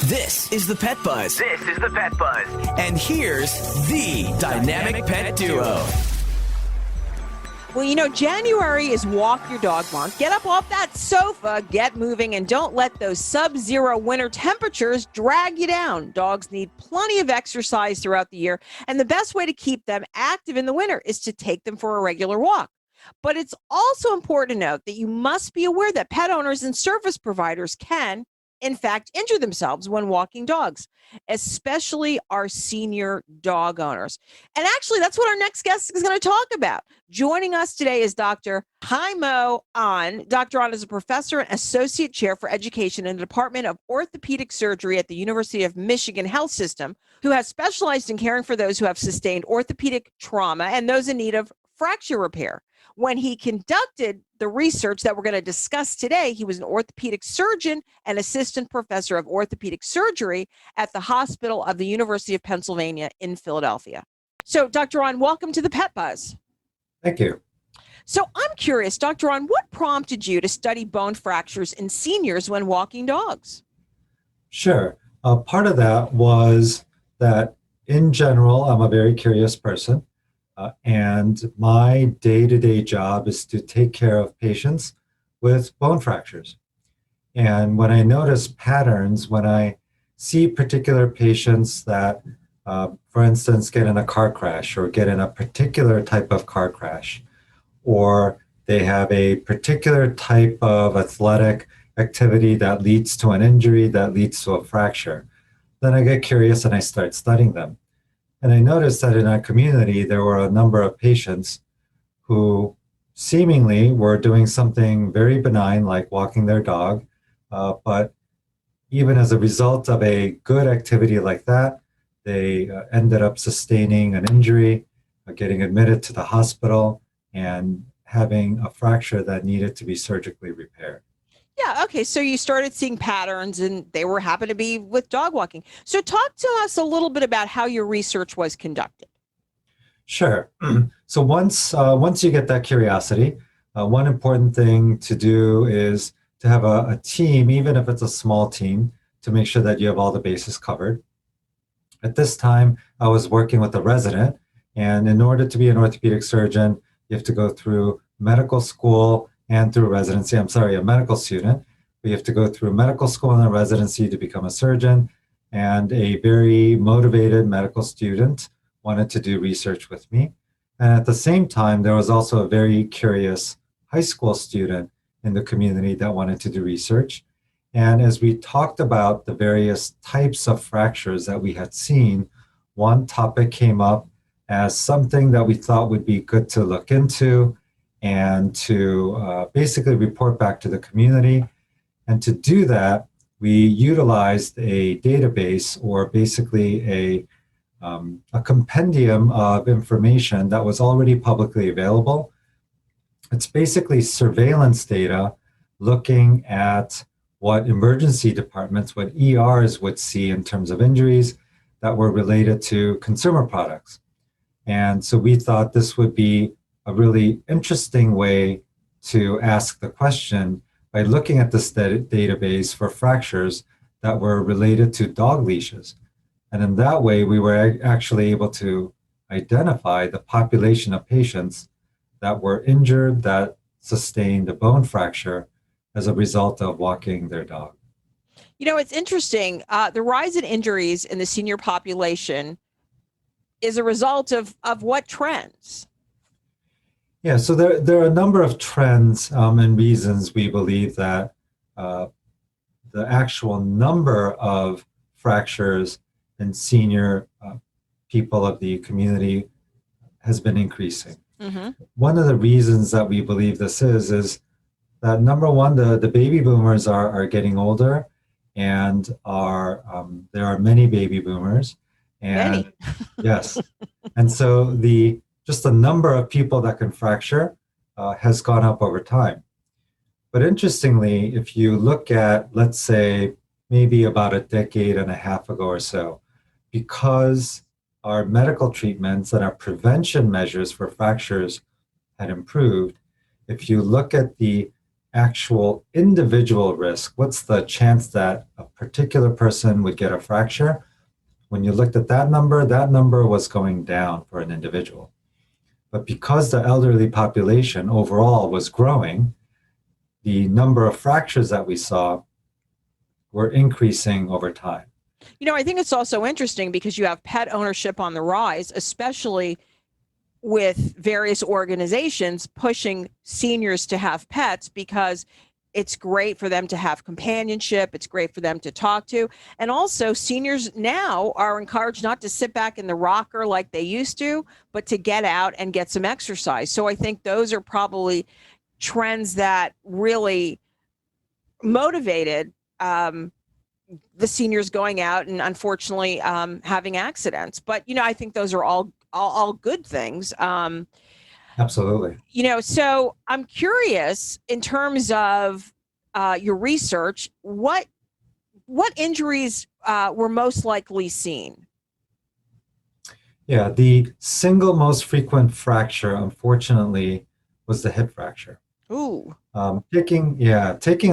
This is the Pet Buzz. This is the Pet Buzz. And here's the Dynamic Pet Duo. Well, you know, January is Walk Your Dog Month. Get up off that sofa, get moving, and don't let those sub-zero winter temperatures drag you down. Dogs need plenty of exercise throughout the year, and the best way to keep them active in the winter is to take them for a regular walk. But it's also important to note that you must be aware that pet owners and service providers can, in fact, injure themselves when walking dogs, especially our senior dog owners. And actually, that's what our next guest is going to talk about. Joining us today is Dr. Ahn. Dr. Ahn is a professor and associate chair for education in the Department of Orthopedic Surgery at the University of Michigan Health System, who has specialized in caring for those who have sustained orthopedic trauma and those in need of fracture repair. When he conducted the research that we're going to discuss today, he was an orthopedic surgeon and assistant professor of orthopedic surgery at the Hospital of the University of Pennsylvania in Philadelphia. So, Dr. Ahn, welcome to the Pet Buzz. Thank you. So I'm curious, Dr. Ahn, what prompted you to study bone fractures in seniors when walking dogs? Sure. Part of that was that in general, I'm a very curious person. And my day-to-day job is to take care of patients with bone fractures. And when I notice patterns, when I see particular patients that, for instance, get in a car crash or get in a particular type of car crash, or they have a particular type of athletic activity that leads to an injury, that leads to a fracture, then I get curious and I start studying them. And I noticed that in our community, there were a number of patients who seemingly were doing something very benign, like walking their dog. But even as a result of a good activity like that, they ended up sustaining an injury, getting admitted to the hospital, and having a fracture that needed to be surgically repaired. Yeah, okay, so you started seeing patterns and they happened to be with dog walking. So talk to us a little bit about how your research was conducted. Sure. So once you get that curiosity, one important thing to do is to have a team, even if it's a small team, to make sure that you have all the bases covered. At this time, I was working with a resident, and in order to be an orthopedic surgeon, you have to go through medical school and through residency. I'm sorry, a medical student. We have to go through medical school and a residency to become a surgeon. And a very motivated medical student wanted to do research with me. And at the same time, there was also a very curious high school student in the community that wanted to do research. And as we talked about the various types of fractures that we had seen, one topic came up as something that we thought would be good to look into and to basically report back to the community. And to do that, we utilized a database, or basically a compendium of information that was already publicly available. It's basically surveillance data looking at what emergency departments, what ERs would see in terms of injuries that were related to consumer products. And so we thought this would be a really interesting way to ask the question by looking at this database for fractures that were related to dog leashes. And in that way, we were actually able to identify the population of patients that were injured, that sustained a bone fracture as a result of walking their dog. You know, it's interesting. The rise in injuries in the senior population is a result of what trends? Yeah, so there are a number of trends and reasons we believe that the actual number of fractures in senior people of the community has been increasing. Mm-hmm. One of the reasons that we believe this is that, number one, the baby boomers are getting older, and there are many baby boomers. And many. Yes. And so just the number of people that can fracture has gone up over time. But interestingly, if you look at, let's say, maybe about a decade and a half ago or so, because our medical treatments and our prevention measures for fractures had improved, if you look at the actual individual risk. What's the chance that a particular person would get a fracture? When you looked at that number was going down for an individual. But because the elderly population overall was growing, the number of fractures that we saw were increasing over time. I think it's also interesting because you have pet ownership on the rise, especially with various organizations pushing seniors to have pets because it's great for them to have companionship. It's great for them to talk to. And also, seniors now are encouraged not to sit back in the rocker like they used to, but to get out and get some exercise. So I think those are probably trends that really motivated the seniors going out and unfortunately having accidents. But, I think those are all good things. Absolutely. So I'm curious in terms of your research, what injuries were most likely seen? Yeah, the single most frequent fracture, unfortunately, was the hip fracture. Ooh. Taking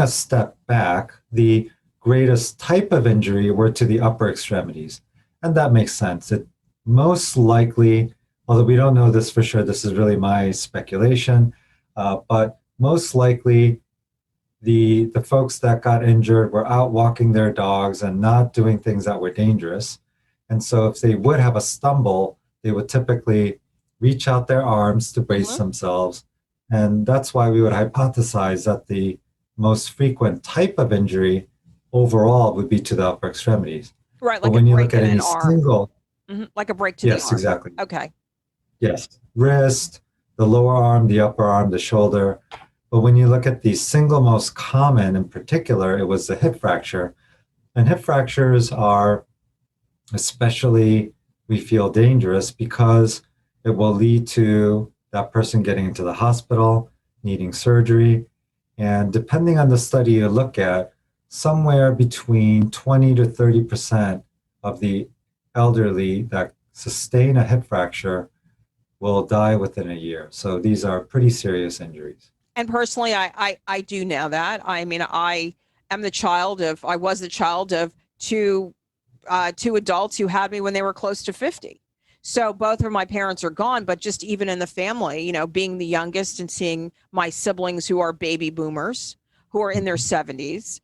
a step back, the greatest type of injury were to the upper extremities. And that makes sense. It most likely, although we don't know this for sure, this is really my speculation, but most likely the folks that got injured were out walking their dogs and not doing things that were dangerous. And so if they would have a stumble, they would typically reach out their arms to brace themselves. And that's why we would hypothesize that the most frequent type of injury overall would be to the upper extremities. Right, but like when a you break look at in an any arm. single, Like a break to the yes, arm. exactly. Okay. Yes, wrist, the lower arm, the upper arm, the shoulder. But when you look at the single most common in particular, it was the hip fracture. And hip fractures are especially, we feel, dangerous because it will lead to that person getting into the hospital, needing surgery. And depending on the study you look at, somewhere between 20 to 30% of the elderly that sustain a hip fracture will die within a year. So these are pretty serious injuries. And personally, I do know that. I mean, I was the child of two adults who had me when they were close to 50. So both of my parents are gone, but just even in the family, being the youngest and seeing my siblings who are baby boomers, who are in their 70s,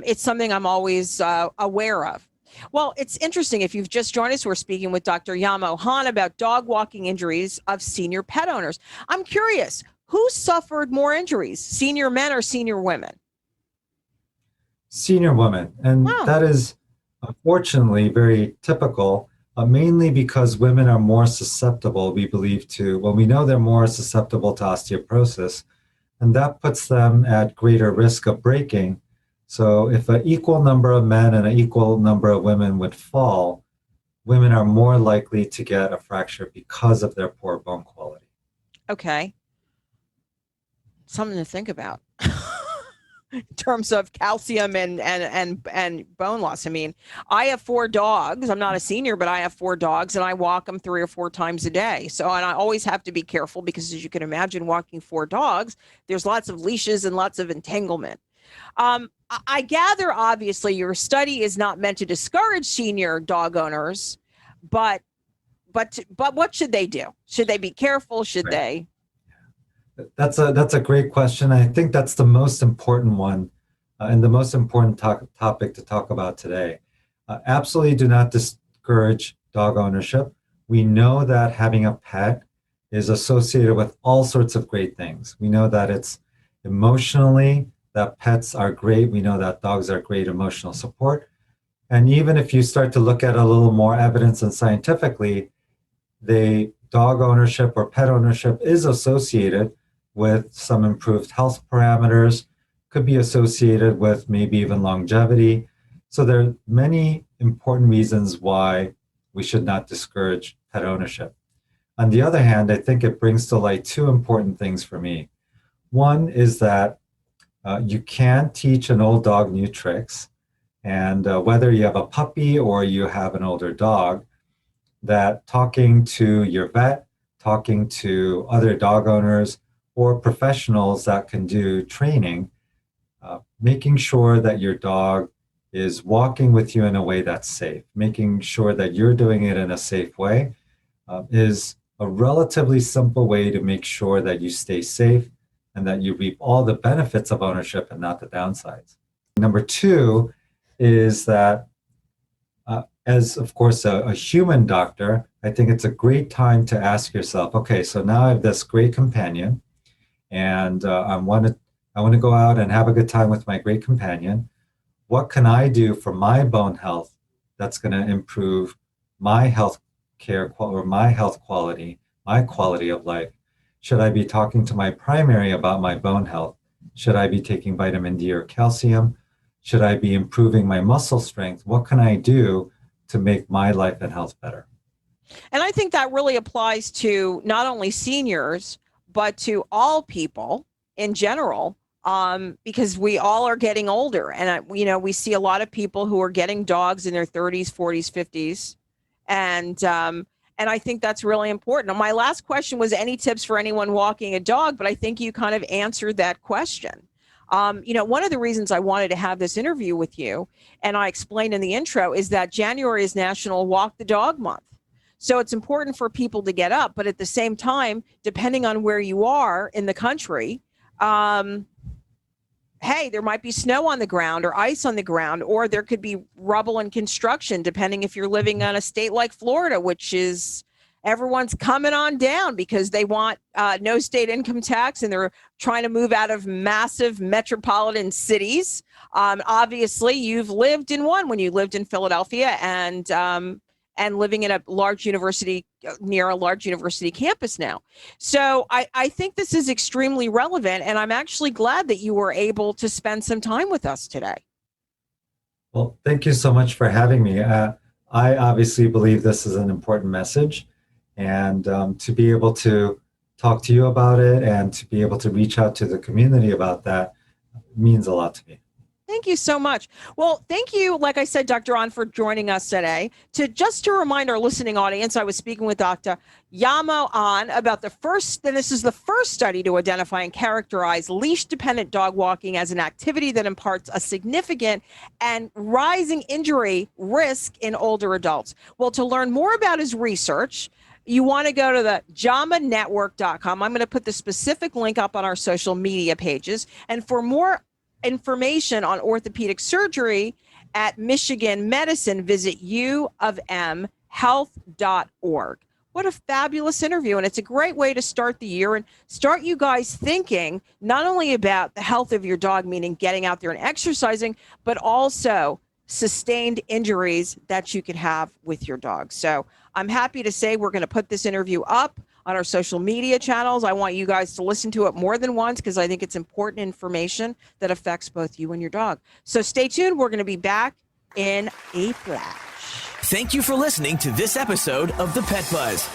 it's something I'm always aware of. Well, it's interesting. If you've just joined us, we're speaking with Dr. Ahn Final about dog walking injuries of senior pet owners. I'm curious, who suffered more injuries, senior men or senior women? Senior women. And Wow. that is unfortunately very typical, mainly because women are more susceptible, we believe, we know they're more susceptible to osteoporosis, and that puts them at greater risk of breaking. So if an equal number of men and an equal number of women would fall, women are more likely to get a fracture because of their poor bone quality. Okay. Something to think about. In terms of calcium and bone loss. I mean, I have 4 dogs. I'm not a senior, but I have 4 dogs and I walk them 3 or 4 times a day. So, and I always have to be careful because as you can imagine, walking 4 dogs, there's lots of leashes and lots of entanglement. I gather, obviously, your study is not meant to discourage senior dog owners, but what should they do? Should they be careful? Should they? That's a great question. I think that's the most important one and the most important topic to talk about today. Absolutely do not discourage dog ownership. We know that having a pet is associated with all sorts of great things. We know that it's emotionally, that pets are great. We know that dogs are great emotional support. And even if you start to look at a little more evidence and scientifically, the dog ownership or pet ownership is associated with some improved health parameters, could be associated with maybe even longevity. So there are many important reasons why we should not discourage pet ownership. On the other hand, I think it brings to light 2 important things for me. One is that you can teach an old dog new tricks. And whether you have a puppy or you have an older dog, that talking to your vet, talking to other dog owners, or professionals that can do training, making sure that your dog is walking with you in a way that's safe, making sure that you're doing it in a safe way, is a relatively simple way to make sure that you stay safe and that you reap all the benefits of ownership and not the downsides. Number two is that, as of course a human doctor, I think it's a great time to ask yourself, okay, so now I have this great companion, and I want to go out and have a good time with my great companion. What can I do for my bone health that's going to improve my health care or my health quality, my quality of life? Should I be talking to my primary about my bone health? Should I be taking vitamin D or calcium? Should I be improving my muscle strength? What can I do to make my life and health better? And I think that really applies to not only seniors, but to all people in general, because we all are getting older. And, we see a lot of people who are getting dogs in their 30s, 40s, 50s. And I think that's really important. Now, my last question was any tips for anyone walking a dog, but I think you kind of answered that question. One of the reasons I wanted to have this interview with you, and I explained in the intro, is that January is National Walk the Dog Month. So it's important for people to get up, but at the same time, depending on where you are in the country, hey, there might be snow on the ground or ice on the ground, or there could be rubble and construction, depending if you're living in a state like Florida, which is everyone's coming on down because they want no state income tax and they're trying to move out of massive metropolitan cities. Obviously, you've lived in one when you lived in Philadelphia and living in a large university, near a large university campus now. So I think this is extremely relevant, and I'm actually glad that you were able to spend some time with us today. Well, thank you so much for having me. I obviously believe this is an important message, and to be able to talk to you about it and to be able to reach out to the community about that means a lot to me. Thank you so much. Well, thank you, like I said, Dr. Ahn, for joining us today. To remind our listening audience, I was speaking with Dr. Ahn about this is the first study to identify and characterize leash-dependent dog walking as an activity that imparts a significant and rising injury risk in older adults. Well, to learn more about his research, you want to go to the jamanetwork.com. I'm going to put the specific link up on our social media pages. And for more information on orthopedic surgery at Michigan Medicine, visit uofmhealth.org. What a fabulous interview. And it's a great way to start the year and start you guys thinking not only about the health of your dog, meaning getting out there and exercising, but also sustained injuries that you could have with your dog. So I'm happy to say we're going to put this interview up on our social media channels. I want you guys to listen to it more than once because I think it's important information that affects both you and your dog. So stay tuned. We're going to be back in a flash. Thank you for listening to this episode of The Pet Buzz.